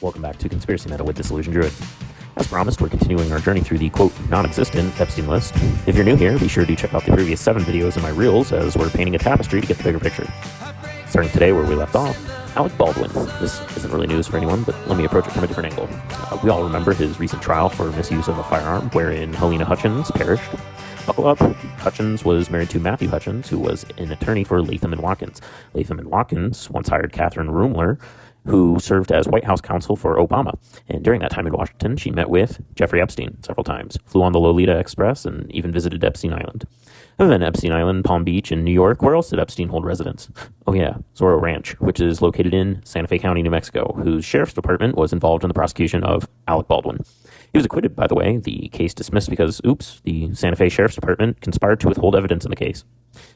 Welcome back to Conspiracy Meta with Disillusioned Druid. As promised, we're continuing our journey through the, quote, non-existent Epstein list. If you're new here, be sure to check out the previous 7 videos in my reels as we're painting a tapestry to get the bigger picture. Starting today where we left off, Alec Baldwin. This isn't really news for anyone, but let me approach it from a different angle. We all remember his recent trial for misuse of a firearm, wherein Helena Hutchins perished. Buckle up. Hutchins was married to Matthew Hutchins, who was an attorney for Latham & Watkins. Latham & Watkins once hired Catherine Rumler, who served as White House counsel for Obama. And during that time in Washington, she met with Jeffrey Epstein several times, flew on the Lolita Express, and even visited Epstein Island. Other than Epstein Island, Palm Beach, and New York, where else did Epstein hold residence? Oh yeah, Zorro Ranch, which is located in Santa Fe County, New Mexico, whose sheriff's department was involved in the prosecution of Alec Baldwin. He was acquitted, by the way, the case dismissed because, the Santa Fe Sheriff's Department conspired to withhold evidence in the case.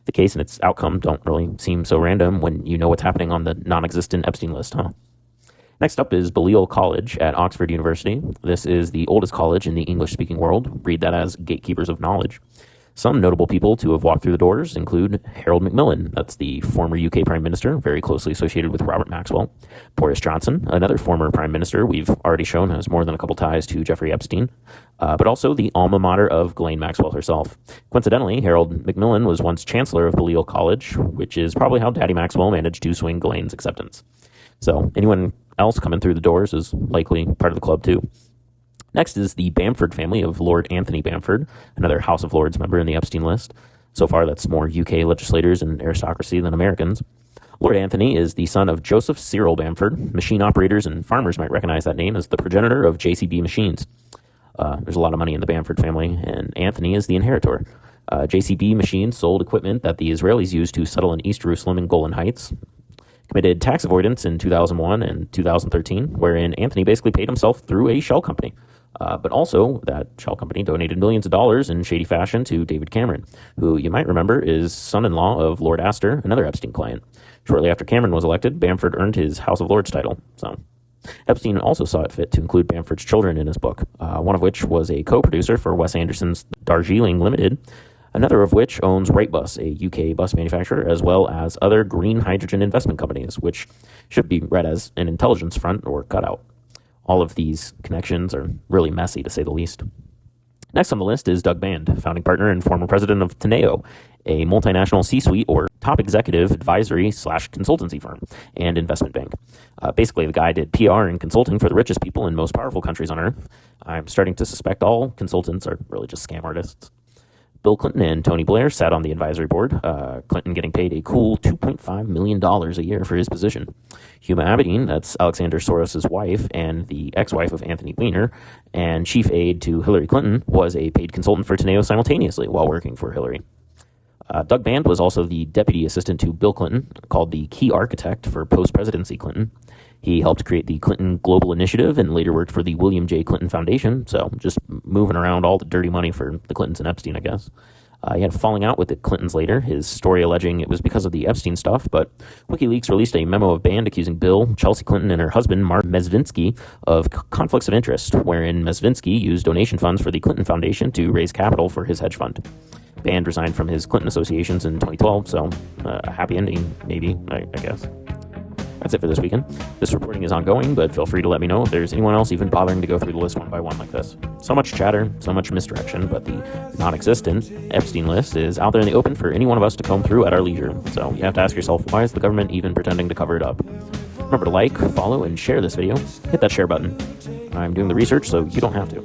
The case and its outcome don't really seem so random when you know what's happening on the non-existent Epstein list, huh? Next up is Balliol College at Oxford University. This is the oldest college in the English-speaking world. Read that as gatekeepers of knowledge. Some notable people to have walked through the doors include Harold Macmillan, that's the former UK Prime Minister, very closely associated with Robert Maxwell. Boris Johnson, another former Prime Minister we've already shown has more than a couple ties to Jeffrey Epstein, but also the alma mater of Ghislaine Maxwell herself. Coincidentally, Harold Macmillan was once Chancellor of Balliol College, which is probably how Daddy Maxwell managed to swing Ghislaine's acceptance. So anyone else coming through the doors is likely part of the club too. Next is the Bamford family of Lord Anthony Bamford, another House of Lords member in the Epstein list. So far, that's more UK legislators and aristocracy than Americans. Lord Anthony is the son of Joseph Cyril Bamford. Machine operators and farmers might recognize that name as the progenitor of JCB Machines. There's a lot of money in the Bamford family, and Anthony is the inheritor. JCB Machines sold equipment that the Israelis used to settle in East Jerusalem and Golan Heights. Committed tax avoidance in 2001 and 2013, wherein Anthony basically paid himself through a shell company. But also, that shell company donated millions of dollars in shady fashion to David Cameron, who you might remember is son-in-law of Lord Astor, another Epstein client. Shortly after Cameron was elected, Bamford earned his House of Lords title. So, Epstein also saw it fit to include Bamford's children in his book, one of which was a co-producer for Wes Anderson's Darjeeling Limited, another of which owns Wrightbus, a UK bus manufacturer, as well as other green hydrogen investment companies, which should be read as an intelligence front or cutout. All of these connections are really messy, to say the least. Next on the list is Doug Band, founding partner and former president of Teneo, a multinational C-suite or top executive advisory/consultancy firm and investment bank. Basically, the guy did PR and consulting for the richest people in most powerful countries on earth. I'm starting to suspect all consultants are really just scam artists. Bill Clinton and Tony Blair sat on the advisory board, Clinton getting paid a cool $2.5 million a year for his position. Huma Abedin, that's Alexander Soros' wife and the ex-wife of Anthony Weiner, and chief aide to Hillary Clinton, was a paid consultant for Teneo simultaneously while working for Hillary. Doug Band was also the deputy assistant to Bill Clinton, called the key architect for post-presidency Clinton. He helped create the Clinton Global Initiative and later worked for the William J. Clinton Foundation, so just moving around all the dirty money for the Clintons and Epstein, I guess. He had a falling out with the Clintons later, his story alleging it was because of the Epstein stuff, but WikiLeaks released a memo of Band accusing Bill, Chelsea Clinton, and her husband, Mark Mesvinsky, of conflicts of interest, wherein Mesvinsky used donation funds for the Clinton Foundation to raise capital for his hedge fund. Band resigned from his Clinton associations in 2012, so a happy ending, maybe, I guess. That's it for this weekend. This reporting is ongoing, but feel free to let me know if there's anyone else even bothering to go through the list one by one like this. So much chatter, so much misdirection, but the non-existent Epstein list is out there in the open for any one of us to comb through at our leisure. So you have to ask yourself, why is the government even pretending to cover it up? Remember to like, follow, and share this video. Hit that share button. I'm doing the research, so you don't have to.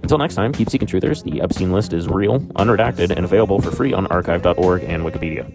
Until next time, keep seeking truthers. The Epstein list is real, unredacted, and available for free on archive.org and Wikipedia.